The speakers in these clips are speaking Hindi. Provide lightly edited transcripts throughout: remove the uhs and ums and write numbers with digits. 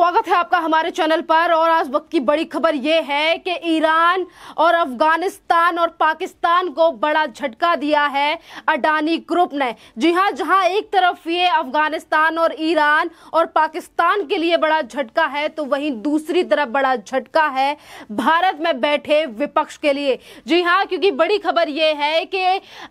स्वागत है आपका हमारे चैनल पर। और आज वक्त की बड़ी खबर यह है कि ईरान और अफगानिस्तान और पाकिस्तान को बड़ा झटका दिया है अडानी ग्रुप ने। जी हां, जहां एक तरफ ये अफगानिस्तान और ईरान और पाकिस्तान के लिए बड़ा झटका है, तो वहीं दूसरी तरफ बड़ा झटका है भारत में बैठे विपक्ष के लिए। जी हां, क्योंकि बड़ी खबर यह है कि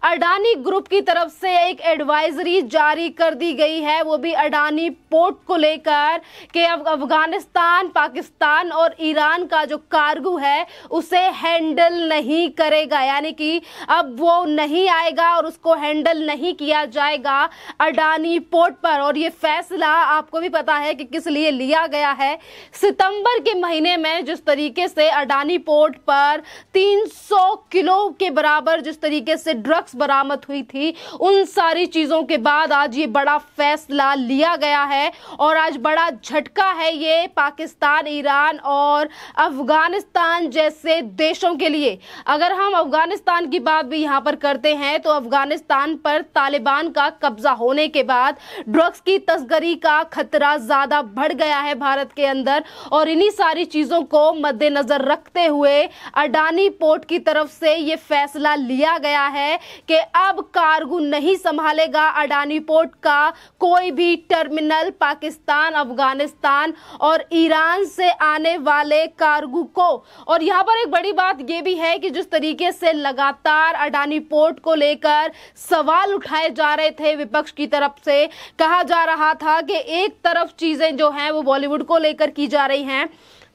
अडानी ग्रुप की तरफ से एक एडवाइजरी जारी कर दी गई है, वो भी अडानी पोर्ट को लेकर कि अफगानिस्तान, पाकिस्तान और ईरान का जो कार्गो है उसे हैंडल नहीं करेगा, यानी कि अब वो नहीं आएगा और उसको हैंडल नहीं किया जाएगा अडानी पोर्ट पर। और ये फैसला आपको भी पता है कि किस लिए लिया गया है। सितंबर के महीने में जिस तरीके से अडानी पोर्ट पर 300 किलो के बराबर जिस तरीके से ड्रग्स बरामद हुई थी, उन सारी चीजों के बाद आज ये बड़ा फैसला लिया गया है। और आज बड़ा झटका है ये पाकिस्तान, ईरान और अफगानिस्तान जैसे देशों के लिए। अगर हम अफगानिस्तान की बात भी यहाँ पर करते हैं तो अफगानिस्तान पर तालिबान का कब्जा होने के बाद ड्रग्स की तस्करी का खतरा ज्यादा बढ़ गया है भारत के अंदर। और इन्हीं सारी चीजों को मद्देनजर रखते हुए अडानी पोर्ट की तरफ से ये फैसला लिया गया है कि अब कार्गो नहीं संभालेगा अडानी पोर्ट का कोई भी टर्मिनल पाकिस्तान, अफगानिस्तान और ईरान से आने वाले कार्गो को। और यहाँ पर एक बड़ी बात यह भी है कि जिस तरीके से लगातार अडानी पोर्ट को लेकर सवाल उठाए जा रहे थे विपक्ष की तरफ से, कहा जा रहा था कि एक तरफ चीजें जो हैं वो बॉलीवुड को लेकर की जा रही हैं,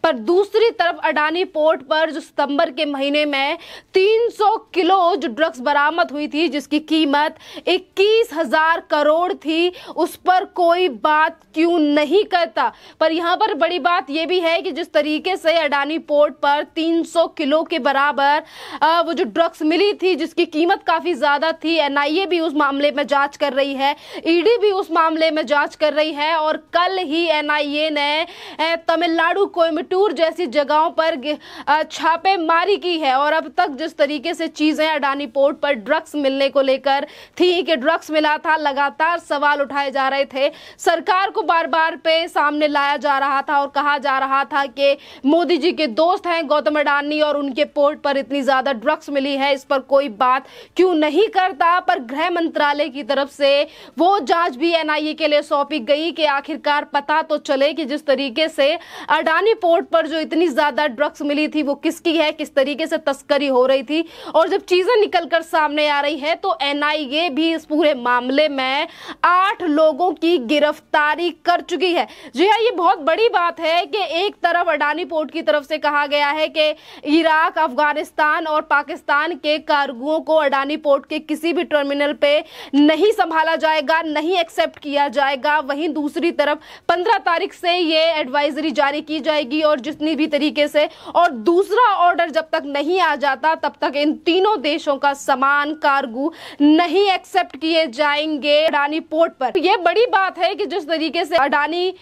पर दूसरी तरफ अडानी पोर्ट पर जो सितंबर के महीने में 300 किलो जो ड्रग्स बरामद हुई थी, जिसकी कीमत 21,000 करोड़ थी, उस पर कोई बात क्यों नहीं करता। पर यहाँ पर बड़ी बात यह भी है कि जिस तरीके से अडानी पोर्ट पर 300 किलो के बराबर वो जो ड्रग्स मिली थी, जिसकी कीमत काफी ज्यादा थी, एनआईए भी उस मामले में जांच कर रही है, ईडी भी उस मामले में जांच कर रही है। और कल ही एनआईए ने तमिलनाडु, कोयम्बटूर जैसी जगहों पर छापेमारी की है। और अब तक जिस तरीके से चीजें अडानी पोर्ट पर ड्रग्स मिलने को लेकर थी कि ड्रग्स मिला था, लगातार सवाल उठाए जा रहे थे, सरकार को बार बार पे सामने लाया जा रहा था और कहा जा रहा था कि मोदी जी के दोस्त हैं गौतम अडानी और उनके पोर्ट पर इतनी ज्यादा ड्रग्स मिली है, इस पर कोई बात क्यों नहीं करता। पर गृह मंत्रालय की तरफ से वो जांच भी एनआईए के लिए सौंपी गई कि आखिरकार पता तो चले कि जिस तरीके से अडानी पोर्ट पर जो इतनी ज्यादा ड्रग्स मिली थी वो किसकी है, किस तरीके से तस्करी हो रही थी। और जब चीजें निकलकर सामने आ रही है तो एनआईए भी इस पूरे मामले में 8 लोगों की गिरफ्तारी कर चुकी है। जी हाँ, ये बहुत बड़ी बात है कि एक तरफ अडानी पोर्ट की तरफ से कहा गया है कि इराक, अफगानिस्तान और पाकिस्तान के कार्गोओं को अडानी पोर्ट के किसी भी टर्मिनल पे नहीं संभाला जाएगा, नहीं एक्सेप्ट किया जाएगा। वहीं दूसरी तरफ 15 तारीख से ये एडवाइजरी जारी की जाएगी और जितनी भी तरीके से, और दूसरा ऑर्डर जब तक नहीं आ जाता तब तक इन तीनों देशों का सामान, कार्गो नहीं एक्सेप्ट किए जाएंगे अडानी पोर्ट पर। यह बड़ी बात है कि जिस तरीके से अडानी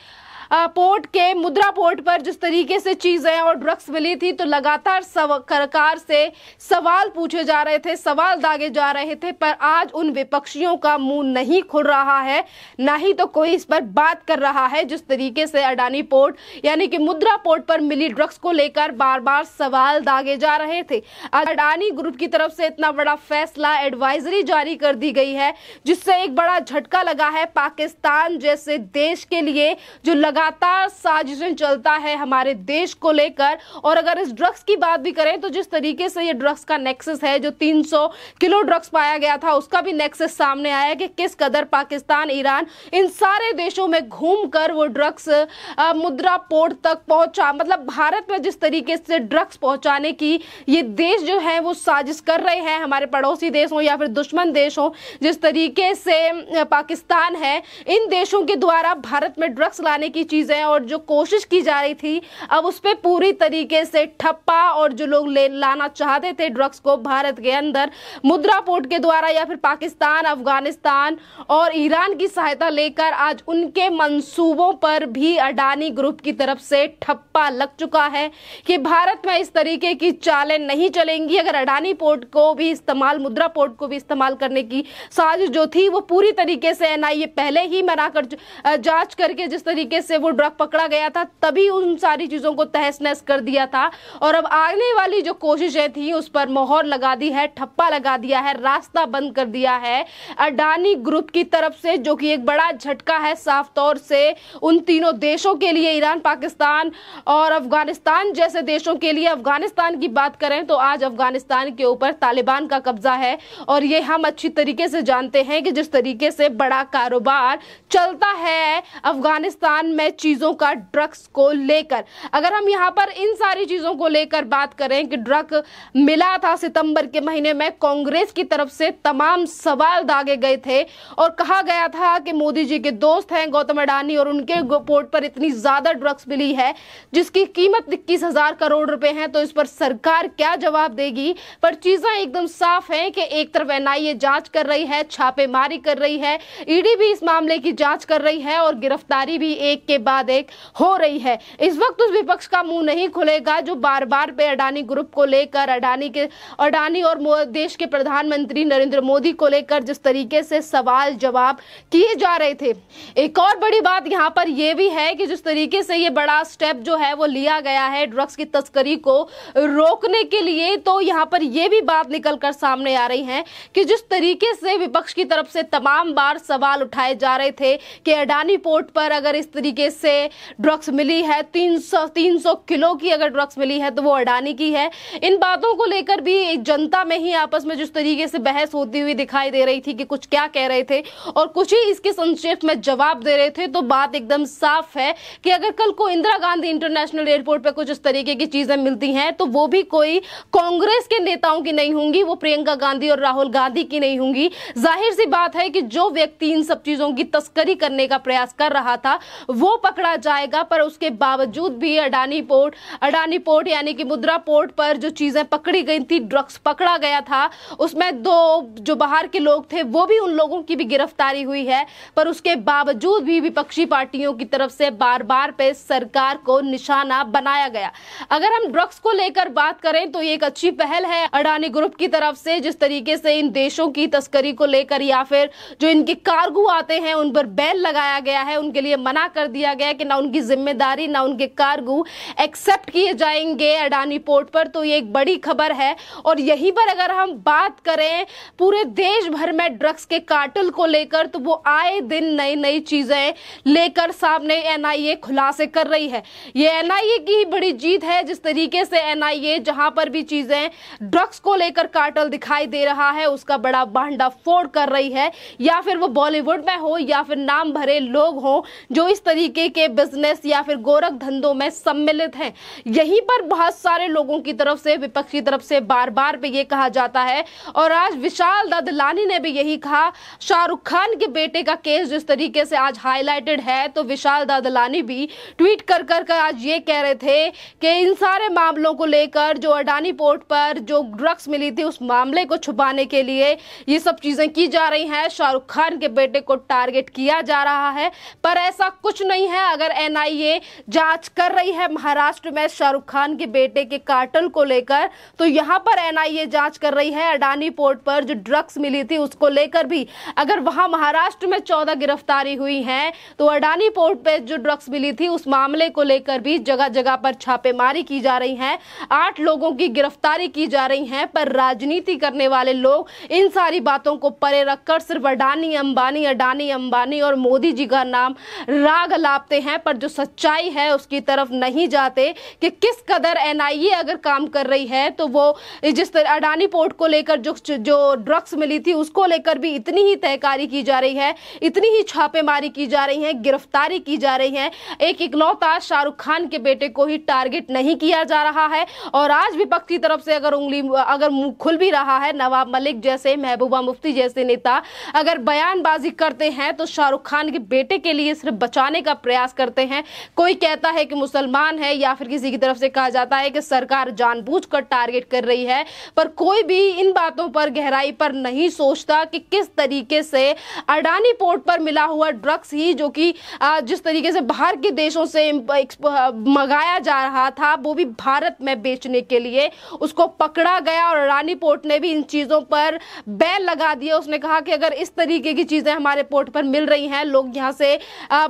पोर्ट के मुद्रा पोर्ट पर जिस तरीके से चीजें और ड्रग्स मिली थी, तो लगातार सरकार से सवाल पूछे जा रहे थे, सवाल दागे जा रहे थे, पर आज उन विपक्षियों का मुंह नहीं खुल रहा है, ना ही तो कोई इस पर बात कर रहा है। जिस तरीके से अडानी पोर्ट यानी कि मुद्रा पोर्ट पर मिली ड्रग्स को लेकर बार बार सवाल दागे जा रहे थे। अडानी ग्रुप की तरफ से इतना बड़ा फैसला, एडवाइजरी जारी कर दी गई है, जिससे एक बड़ा झटका लगा है पाकिस्तान जैसे देश के लिए, जो लगातार साजिशें चलता है हमारे देश को लेकर। और अगर इस ड्रग्स की बात भी करें तो जिस तरीके से ये ड्रग्स का नेक्सस है, जो 300 किलो ड्रग्स पाया गया था, उसका भी नेक्सस सामने आया कि किस कदर पाकिस्तान, ईरान, इन सारे देशों में घूमकर वो ड्रग्स मुद्रा पोर्ट तक पहुंचा। मतलब भारत में जिस तरीके से ड्रग्स पहुंचाने की ये देश जो है वो साजिश कर रहे हैं, हमारे पड़ोसी देश हो या फिर दुश्मन देश हो, जिस तरीके से पाकिस्तान है, इन देशों के द्वारा भारत में ड्रग्स लाने की चीजें और जो कोशिश की जा रही थी, अब उस पे पूरी तरीके से ठप्पा। और जो लोग लाना चाहते थे ड्रग्स को भारत के अंदर मुद्रा पोर्ट के द्वारा या फिर पाकिस्तान, अफगानिस्तान और ईरान की सहायता लेकर, आज उनके मंसूबों पर भी अडानी ग्रुप की तरफ से ठप्पा लग चुका है कि भारत में इस तरीके की चालें नहीं चलेंगी। अगर अडानी पोर्ट को भी इस्तेमाल, मुद्रा पोर्ट को भी इस्तेमाल करने की साजिश जो थी वो पूरी तरीके से एनआईए पहले ही मना कर, जांच करके जिस तरीके से से वो ड्रग पकड़ा गया था तभी उन सारी चीजों को तहस नहस कर दिया था, और अब आने वाली जो कोशिशें थी उस पर मोहर लगा दी है, ठप्पा लगा दिया है, रास्ता बंद कर दिया है अडानी ग्रुप की तरफ से, जो कि एक बड़ा झटका है साफ तौर से उन तीनों देशों के लिए, ईरान, पाकिस्तान और अफगानिस्तान जैसे देशों के लिए। अफगानिस्तान की बात करें तो आज अफगानिस्तान के ऊपर तालिबान का कब्जा है, और ये हम अच्छी तरीके से जानते हैं कि जिस तरीके से बड़ा कारोबार चलता है अफगानिस्तान में चीजों का, ड्रग्स को लेकर। अगर हम यहाँ पर इन सारी चीजों को लेकर बात करें कि ड्रग मिला था सितंबर के महीने में, कांग्रेस की तरफ से तमाम सवाल दागे गए थे और कहा गया था कि मोदी जी के दोस्त हैं गौतम अडानी और उनके पोर्ट पर इतनी ज्यादा ड्रग्स मिली है जिसकी कीमत 21,000 करोड़ रुपए है, तो इस पर सरकार क्या जवाब देगी। पर चीजें एकदम साफ हैं कि एक तरफ एनआईए जांच कर रही है, छापेमारी कर रही है, ईडी भी इस मामले की जांच कर रही है और गिरफ्तारी भी एक के बाद एक हो रही है। इस वक्त उस विपक्ष का मुंह नहीं खुलेगा जो बार बार पे अडानी ग्रुप को लेकर, अडानी और देश के प्रधानमंत्री नरेंद्र मोदी को लेकर जिस तरीके से सवाल जवाब किए जा रहे थे। एक और बड़ी बात यहाँ पर यह भी है कि जिस तरीके से ये बड़ा स्टेप जो है वो लिया गया है ड्रग्स की तस्करी को रोकने के लिए, तो यहाँ पर यह भी बात निकलकर सामने आ रही है कि जिस तरीके से विपक्ष की तरफ से तमाम बार सवाल उठाए जा रहे थे कि अडानी पोर्ट पर अगर इस तरीके से ड्रग्स मिली है, 300 किलो की अगर ड्रग्स मिली है तो वो अडानी की है। इन बातों को लेकर भी जनता में ही आपस में जिस तरीके से बहस होती हुई दिखाई दे रही थी कि कुछ क्या कह रहे थे और कुछ ही इसके संक्षेप में जवाब दे रहे थे, तो बात एकदम साफ है कि अगर कल को इंदिरा गांधी इंटरनेशनल एयरपोर्ट पर कुछ इस तरीके की चीजें मिलती हैं तो वो भी कोई कांग्रेस के नेताओं की नहीं होंगी, वो प्रियंका गांधी और राहुल गांधी की नहीं होंगी। जाहिर सी बात है कि जो व्यक्ति इन सब चीजों की तस्करी करने का प्रयास कर रहा था वो पकड़ा जाएगा, पर उसके बावजूद भी अडानी पोर्ट यानी कि मुद्रा पोर्ट पर जो चीजें पकड़ी गई थी, ड्रग्स पकड़ा गया था, उसमें 2 जो बाहर के लोग थे वो भी, उन लोगों की भी गिरफ्तारी हुई है, पर उसके बावजूद भी विपक्षी पार्टियों की तरफ से बार बार पे सरकार को निशाना बनाया गया। अगर हम ड्रग्स को लेकर बात करें तो ये एक अच्छी पहल है अडानी ग्रुप की तरफ से, जिस तरीके से इन देशों की तस्करी को लेकर या फिर जो इनके कार्गो आते हैं उन पर बैन लगाया गया है, उनके लिए मना कर दिया गया कि ना उनकी जिम्मेदारी ना उनके कार्गो एक्सेप्ट किए जाएंगे अडानी पोर्ट पर। तो ये एक बड़ी खबर है। और यहीं पर अगर हम बात करें पूरे देश भर में ड्रग्स के कार्टेल को लेकर, तो वो आए दिन नई नई चीजें लेकर सामने एनआईए खुलासे कर रही है। ये एनआईए की बड़ी जीत है, जिस तरीके से एनआईए जहां पर भी चीजें ड्रग्स को लेकर कार्टेल दिखाई दे रहा है उसका बड़ा भांडाफोड़ कर रही है, या फिर वो बॉलीवुड में हो या फिर नाम भरे लोग हो जो इस तरीके के बिजनेस या फिर गोरख धंधों में सम्मिलित हैं। यहीं पर बहुत सारे लोगों की तरफ से, विपक्ष की तरफ से बार बार पे ये कहा जाता है, और आज विशाल ददलानी ने भी यही कहा। शाहरुख खान के बेटे का केस जिस तरीके से आज हाईलाइटेड है, तो विशाल ददलानी भी ट्वीट कर आज ये कह रहे थे कि इन सारे मामलों को लेकर जो अडानी पोर्ट पर जो ड्रग्स मिली थी उस मामले को छुपाने के लिए ये सब चीजें की जा रही हैं, शाहरुख खान के बेटे को टारगेट किया जा रहा है, पर ऐसा कुछ नहीं है। अगर एनआईए जांच कर रही है महाराष्ट्र में शाहरुख खान के बेटे के कार्टेल को लेकर, तो यहां पर एनआईए जांच कर रही है अडानी पोर्ट पर जो ड्रग्स मिली थी उसको लेकर भी। अगर वहां महाराष्ट्र में 14 गिरफ्तारी हुई है, तो अडानी पोर्ट पर जो ड्रग्स मिली थी उस मामले को लेकर भी जगह जगह पर छापेमारी की जा रही है, 8 लोगों की गिरफ्तारी की जा रही है। पर राजनीति करने वाले लोग इन सारी बातों को परे रखकर सिर्फ अडानी अंबानी और मोदी जी का नाम राग लापते हैं, पर जो सच्चाई है उसकी तरफ नहीं जाते कि किस कदर एनआईए अगर काम कर रही है, तो वो जिस तरह अडानी पोर्ट को लेकर जो ड्रग्स मिली थी उसको लेकर भी इतनी ही तहकारी की जा रही है, इतनी ही छापेमारी की जा रही है, गिरफ्तारी की जा रही है। एक इकलौता शाहरुख खान के बेटे को ही टारगेट नहीं किया जा रहा है। और आज विपक्ष की तरफ से अगर मुंह खुल भी रहा है, नवाब मलिक जैसे, महबूबा मुफ्ती जैसे नेता अगर बयानबाजी करते हैं तो शाहरुख खान के बेटे के लिए सिर्फ बचाने का प्रयास करते हैं। कोई कहता है कि मुसलमान है, या फिर किसी की तरफ से कहा जाता है कि सरकार जानबूझकर टारगेट कर रही है, पर कोई भी इन बातों पर गहराई पर नहीं सोचता कि किस तरीके से अडानी पोर्ट पर मिला हुआ ड्रग्स ही, जो कि जिस तरीके से बाहर के देशों से मंगाया जा रहा था, वो भी भारत में बेचने के लिए उसको पकड़ा गया। और अडानी पोर्ट ने भी इन चीजों पर बैन लगा दिया। उसने कहा कि अगर इस तरीके की चीजें हमारे पोर्ट पर मिल रही हैं, लोग यहां से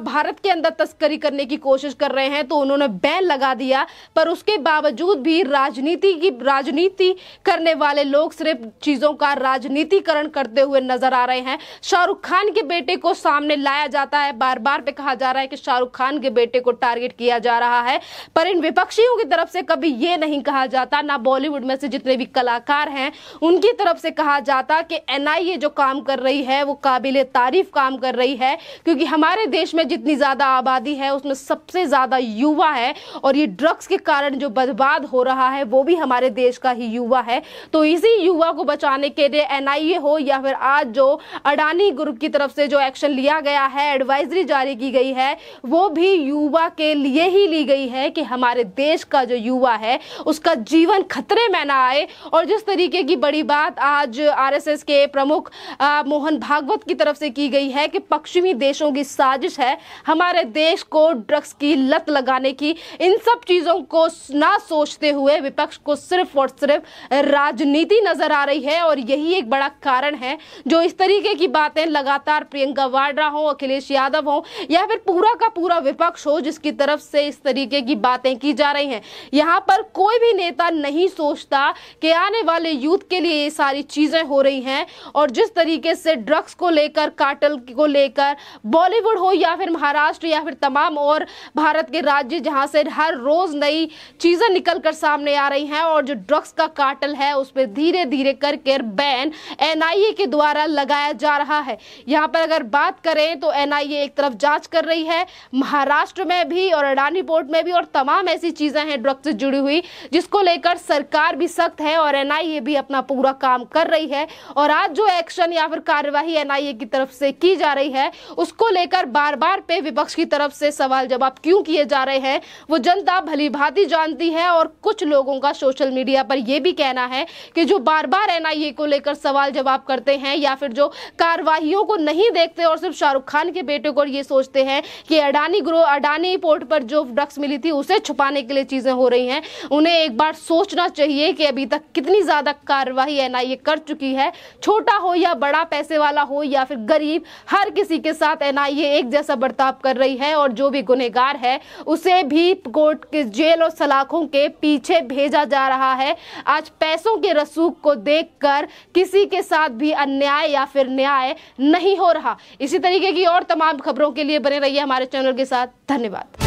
भारत के अंदर तस्करी करने की कोशिश कर रहे हैं तो उन्होंने बैन लगा दिया। पर उसके बावजूद भी राजनीति करने वाले लोग सिर्फ चीजों का राजनीतिकरण करते हुए नजर आ रहे हैं। शाहरुख खान के बेटे को सामने लाया जाता है, बार बार पे कहा जा रहा है कि शाहरुख खान के बेटे को टारगेट किया जा रहा है, पर इन विपक्षियों की तरफ से कभी ये नहीं कहा जाता, ना बॉलीवुड में से जितने भी कलाकार हैं उनकी तरफ से कहा जाता कि एनआईए जो काम कर रही है वो काबिले तारीफ काम कर रही है, क्योंकि हमारे देश में जितनी ज्यादा आबादी है उसमें सबसे ज्यादा युवा है और ये ड्रग्स के कारण जो बर्बाद हो रहा है वो भी हमारे देश का ही युवा है। तो इसी युवा को बचाने के लिए एनआईए हो या फिर आज जो अडानी ग्रुप की तरफ से जो एक्शन लिया गया है, एडवाइजरी जारी की गई है, वो भी युवा के लिए ही ली गई है कि हमारे देश का जो युवा है उसका जीवन खतरे में ना आए। और जिस तरीके की बड़ी बात आज आरएसएस के प्रमुख मोहन भागवत की तरफ से की गई है कि पश्चिमी देशों की साजिश है हमारे देश को ड्रग्स की लत लगाने की, इन सब चीजों को ना सोचते हुए विपक्ष को सिर्फ और सिर्फ राजनीति नजर आ रही है। और यही एक बड़ा कारण है जो इस तरीके की बातें लगातार प्रियंका वाड्रा हो, अखिलेश यादव हो या फिर पूरा का पूरा विपक्ष हो जिसकी तरफ से इस तरीके की बातें की जा रही हैं। यहाँ पर कोई भी नेता नहीं सोचता कि आने वाले यूथ के लिए ये सारी चीजें हो रही हैं। और जिस तरीके से ड्रग्स को लेकर, कार्टेल को लेकर बॉलीवुड हो या फिर महाराष्ट्र या फिर तमाम और भारत के राज्य जहां से हर रोज नई चीजें निकल कर सामने आ रही हैं और जो ड्रग्स का कार्टेल है उस पर धीरे धीरे करके बैन एनआईए के द्वारा लगाया जा रहा है। यहाँ पर अगर बात करें तो एनआईए एक तरफ जांच कर रही है महाराष्ट्र में भी और अडानी पोर्ट में भी, और तमाम ऐसी चीजें हैं ड्रग्स से जुड़ी हुई जिसको लेकर सरकार भी सख्त है और एनआईए भी अपना पूरा काम कर रही है। और आज जो एक्शन या फिर कार्यवाही एनआईए की तरफ से की जा रही है उसको लेकर बार बार पे विपक्ष की तरफ से सवाल जवाब क्यों किए जा रहे हैं वो जनता भली भांति जानती है। और कुछ लोगों का सोशल मीडिया पर यह भी कहना है कि जो बार बार एनआईए को लेकर सवाल जवाब करते हैं या फिर जो कार्यवाहियों को नहीं देखते और सिर्फ शाहरुख खान के बेटे को ये सोचते हैं कि अडानी पोर्ट पर जो ड्रग्स मिली थी उसे छुपाने के लिए चीजें हो रही हैं, उन्हें एक बार सोचना चाहिए कि अभी तक कितनी ज्यादा कार्यवाही एनआईए कर चुकी है। छोटा हो या बड़ा, पैसे वाला हो या फिर गरीब, हर किसी के साथ एनआईए एक जैसा बर्ताव कर रही है और जो भी गुनहगार है उसे भी कोर्ट के जेल और सलाखों के पीछे भेजा जा रहा है। आज पैसों के रसूख को देखकर किसी के साथ भी अन्याय या फिर न्याय नहीं हो रहा। इसी तरीके की और तमाम खबरों के लिए बने रहिए हमारे चैनल के साथ। धन्यवाद।